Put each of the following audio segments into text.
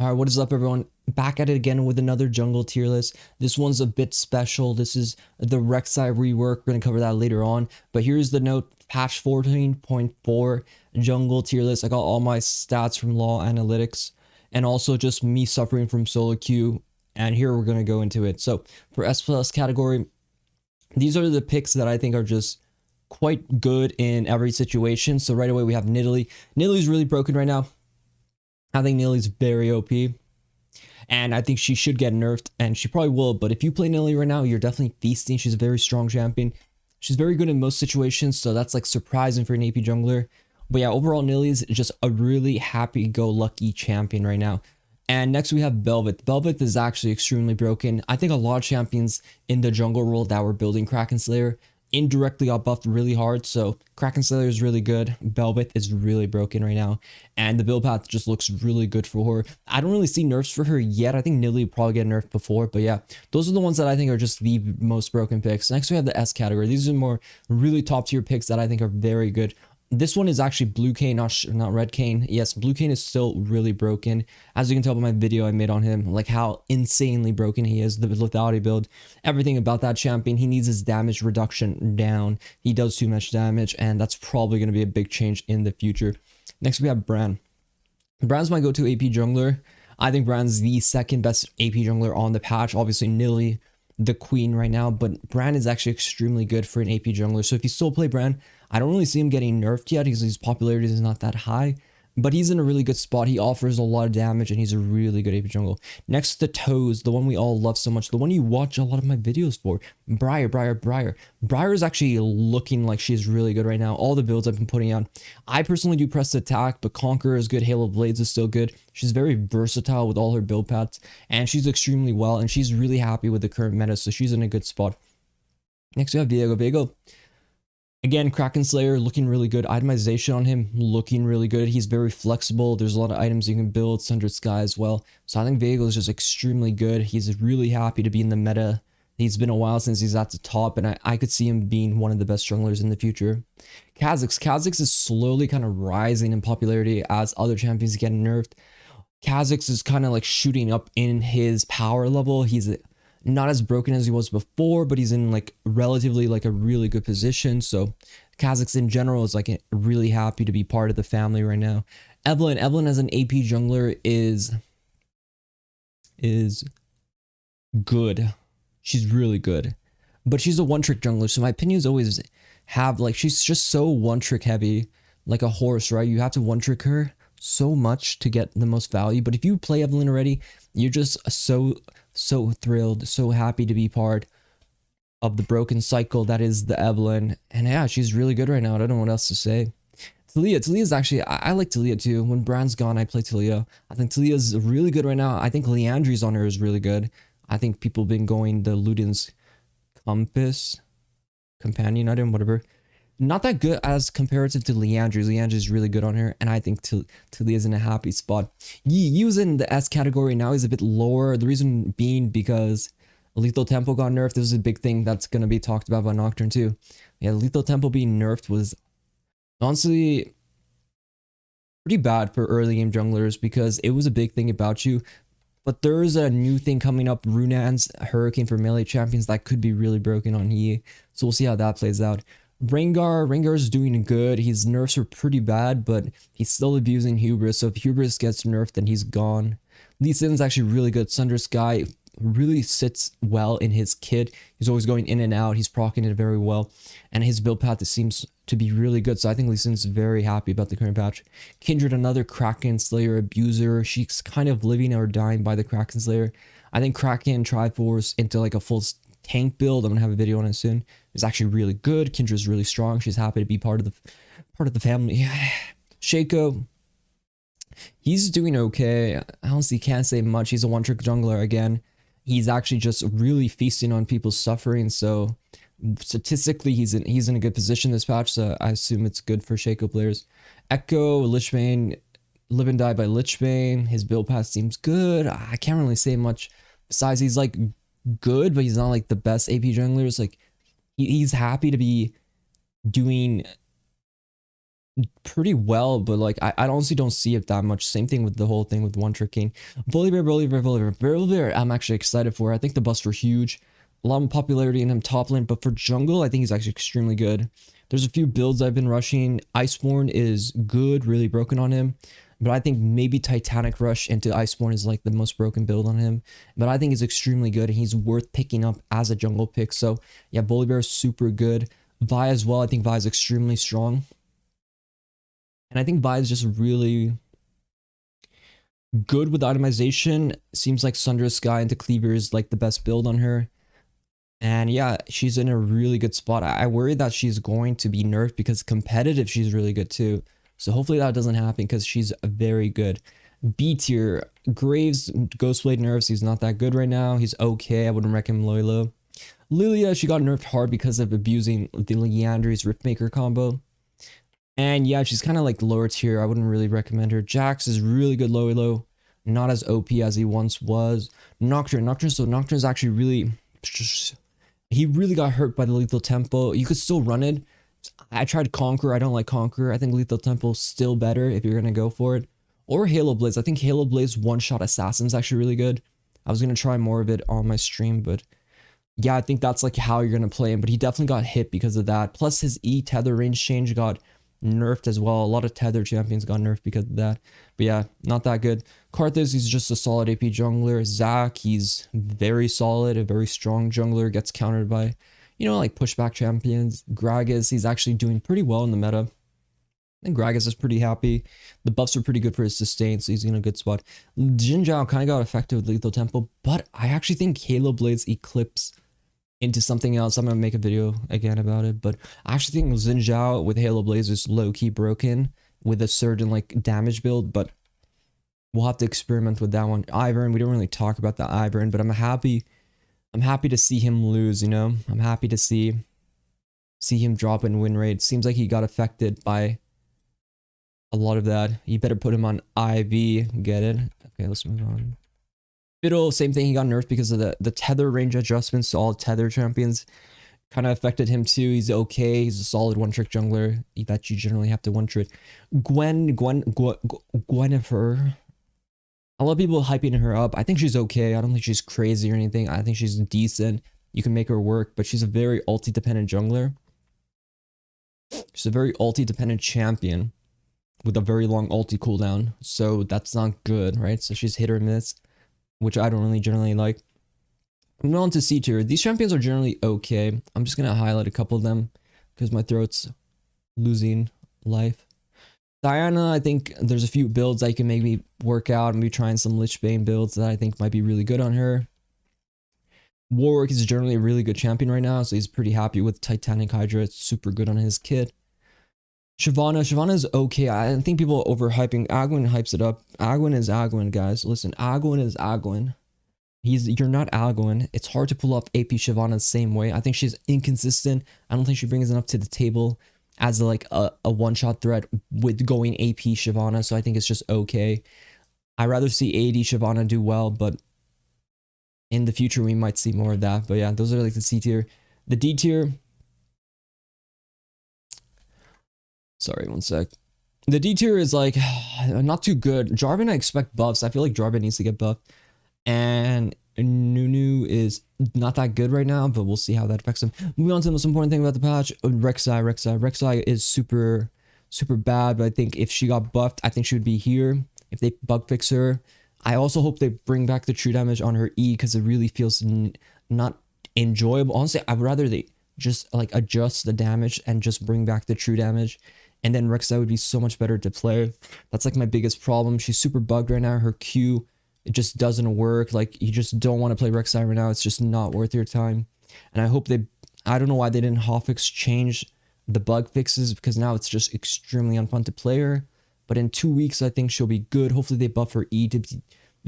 Alright, what is up everyone? Back at it again with another jungle tier list. This one's a bit special. This is the Rek'Sai rework. We're going to cover that later on. But here's the note, patch 14.4 jungle tier list. I got all my stats from Law Analytics and also just me suffering from solo queue. And here we're going to go into it. So for S plus category, these are the picks that I think are just quite good in every situation. So right away we have Nidalee. Nidalee's really broken right now. I think Nidalee's very OP. And I think she should get nerfed, and she probably will. But if you play Nidalee right now, you're definitely feasting. She's a very strong champion. She's very good in most situations, so that's like surprising for an AP jungler. But yeah, overall, Nidalee's just a really happy-go-lucky champion right now. And next we have Bel'Veth. Bel'Veth is actually extremely broken. I think a lot of champions in the jungle role that were building Kraken Slayer indirectly got buffed really hard. So Kraken Slayer is really good. Bel'Veth is really broken right now, and the build path just looks really good for her. I don't really see nerfs for her yet. I think Nidalee probably get nerfed before, but yeah, those are the ones that I think are just the most broken picks. Next we have the S category. These are more really top tier picks that I think are very good. This one is actually Blue Cane, not Red Cane. Yes, Blue Cane is still really broken. As you can tell by my video I made on him, like how insanely broken he is. The lethality build, everything about that champion. He needs his damage reduction down. He does too much damage, and that's probably going to be a big change in the future. Next we have Bran. Bran's my go-to AP jungler. I think Bran's the second best AP jungler on the patch. Obviously Nidalee, the queen right now, but Bran is actually extremely good for an AP jungler. So if you still play Bran, I don't really see him getting nerfed yet because his popularity is not that high, but he's in a really good spot. He offers a lot of damage, and he's a really good AP jungle. Next to Toes, the one we all love so much, the one you watch a lot of my videos for, Briar. Briar is actually looking like she's really good right now. All the builds I've been putting on. I personally do press attack, but Conqueror is good. Halo Blades is still good. She's very versatile with all her build paths, and she's extremely well, and she's really happy with the current meta, so she's in a good spot. Next we have Viego. Viego, again, Kraken Slayer looking really good. Itemization on him looking really good. He's very flexible. There's a lot of items you can build. Sundered Sky as well. So I think Viego is just extremely good. He's really happy to be in the meta. He's been a while since he's at the top, and I could see him being one of the best junglers in the future. Kha'Zix is slowly kind of rising in popularity as other champions get nerfed. Kha'Zix is kind of like shooting up in his power level. He's not as broken as he was before, but he's in like relatively like a really good position. So Kha'Zix in general is like really happy to be part of the family right now. Evelynn as an AP jungler is good. She's really good, but she's a one-trick jungler. So my opinions always have like, she's just so one-trick heavy, like a horse, right? You have to one-trick her so much to get the most value. But if you play Evelynn already, you're just so thrilled, so happy to be part of the broken cycle that is the Evelynn. And yeah, she's really good right now. I don't know what else to say. Taliyah is actually, I like Taliyah too. When Bran's gone, I play Taliyah. I think Taliyah is really good right now. I think Liandry's on her is really good. I think people have been going the Luden's Compass, Companion item, whatever. Not that good as comparative to Liandry. Liandry is really good on her, and I think Taliyah's in a happy spot. Yi was in the S category, now he's a bit lower. The reason being because Lethal Tempo got nerfed. This is a big thing that's going to be talked about by Nocturne too. Yeah, Lethal Tempo being nerfed was honestly pretty bad for early game junglers because it was a big thing about you. But there's a new thing coming up, Runan's Hurricane for melee champions, that could be really broken on Yi. So we'll see how that plays out. Rengar is doing good. His nerfs are pretty bad, but he's still abusing Hubris. So if Hubris gets nerfed, then he's gone. Lee Sin's actually really good. Sundered Sky really sits well in his kit. He's always going in and out. He's proccing it very well. And his build path seems to be really good. So I think Lee Sin's very happy about the current patch. Kindred, another Kraken Slayer abuser. She's kind of living or dying by the Kraken Slayer. I think Kraken Triforce into like a full tank build, I'm gonna have a video on it soon, is actually really good. Kindred's really strong. She's happy to be part of the family. Shaco, he's doing okay. I honestly can't say much. He's a one-trick jungler again. He's actually just really feasting on people's suffering. So statistically, he's in a good position this patch. So I assume it's good for Shaco players. Echo, Lichbane, live and die by Lichbane. His build path seems good. I can't really say much besides he's like good, but he's not like the best AP junglers. Like he's happy to be doing pretty well, but like I honestly don't see it that much. Same thing with the whole thing with one tricking. Volibear, I'm actually excited for. I think the buffs were huge. A lot of popularity in him top lane, but for jungle, I think he's actually extremely good. There's a few builds I've been rushing. Iceborne is good, really broken on him. But I think maybe Titanic Rush into Iceborne is like the most broken build on him. But I think he's extremely good and he's worth picking up as a jungle pick. So yeah, Volibear is super good. Vi as well. I think Vi is extremely strong. And I think Vi is just really good with itemization. Seems like Sundra's Sky into Cleaver is like the best build on her. And yeah, she's in a really good spot. I worry that she's going to be nerfed because competitive, she's really good too. So hopefully that doesn't happen because she's very good. B tier, Graves, Ghostblade nerfs. He's not that good right now. He's okay. I wouldn't recommend Loylo. Lilia, she got nerfed hard because of abusing the Leandry's Riftmaker combo. And yeah, she's kind of like lower tier. I wouldn't really recommend her. Jax is really good low. Not as OP as he once was. Nocturne. So Nocturne's actually really... He really got hurt by the Lethal Tempo. You could still run it. I tried Conqueror. I don't like Conqueror. I think Lethal Tempo is still better if you're going to go for it. Or Halo Blaze. I think Halo Blaze one-shot Assassin is actually really good. I was going to try more of it on my stream, but... yeah, I think that's like how you're going to play him. But he definitely got hit because of that. Plus his E tether range change got nerfed as well. A lot of tether champions got nerfed because of that. But yeah, not that good. Karthus, he's just a solid AP jungler. Zac, he's very solid, a very strong jungler. Gets countered by, you know, like pushback champions. Gragas, he's actually doing pretty well in the meta. I think Gragas is pretty happy. The buffs are pretty good for his sustain, so he's in a good spot. Jin Zhao kind of got affected with Lethal Tempo, but I actually think Halo Blade's Eclipse into something else. I'm gonna make a video again about it, but I actually think Xin Zhao with Halo Blaze is low-key broken with a certain like damage build, but we'll have to experiment with that one. Ivern, we don't really talk about the Ivern, but I'm happy to see him lose, you know? I'm happy to see him drop in win rate. Seems like he got affected by a lot of that. You better put him on IV, get it? Okay, let's move on. Fiddle, same thing, he got nerfed because of the tether range adjustments to all tether champions. Kind of affected him too. He's okay. He's a solid one-trick jungler that you generally have to one-trick. Gwennifer. A lot of people hyping her up. I think she's okay. I don't think she's crazy or anything. I think she's decent. You can make her work, but she's a very ulti-dependent jungler. She's a very ulti-dependent champion with a very long ulti cooldown. So that's not good, right? So she's hit or miss, which I don't really generally like. Moving on to C tier. These champions are generally okay. I'm just going to highlight a couple of them because my throat's losing life. Diana, I think there's a few builds I can maybe work out. Maybe trying some Lich Bane builds that I think might be really good on her. Warwick is generally a really good champion right now, so he's pretty happy with Titanic Hydra. It's super good on his kit. Shyvana is okay. I think people are overhyping. Agwin hypes it up. Agwin is Agwin, guys. Listen, Agwin is Agwin. You're not Agwin. It's hard to pull up AP Shyvana the same way. I think she's inconsistent. I don't think she brings enough to the table as like a one-shot threat with going AP Shyvana, so I think it's just okay. I'd rather see AD Shyvana do well, but in the future we might see more of that. But yeah, those are like the C tier. The D tier... sorry, one sec. The D tier is like not too good. Jarvan, I expect buffs. I feel like Jarvan needs to get buffed. And Nunu is not that good right now, but we'll see how that affects him. Moving on to the most important thing about the patch, Rek'Sai is super bad, but I think if she got buffed, I think she would be here if they bug fix her. I also hope they bring back the true damage on her E because it really feels not enjoyable. Honestly, I'd rather they just like adjust the damage and just bring back the true damage. And then Rek'Sai would be so much better to play. That's like my biggest problem. She's super bugged right now. Her Q, it just doesn't work. Like, you just don't want to play Rek'Sai right now. It's just not worth your time. And I hope I don't know why they didn't hotfix change the bug fixes, because now it's just extremely unfun to play her. But in 2 weeks, I think she'll be good. Hopefully they buff her E to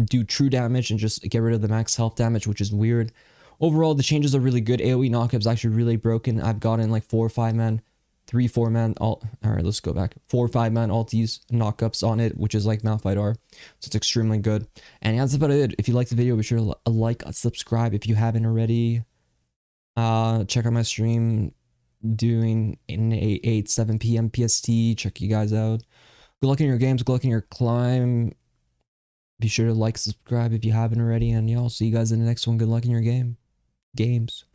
do true damage and just get rid of the max health damage, which is weird. Overall, the changes are really good. AoE knockup is actually really broken. I've gotten like 4 or 5 man, 3, 4 man, all right, let's go back. 4 or 5 man alties knockups on it, which is like Malphite R. So it's extremely good. And yeah, that's about it. If you liked the video, be sure to like, subscribe if you haven't already. Check out my stream doing in 8 7 p.m. PST. Check you guys out. Good luck in your games. Good luck in your climb. Be sure to like, subscribe if you haven't already, and yeah, I'll see you guys in the next one. Good luck in your games.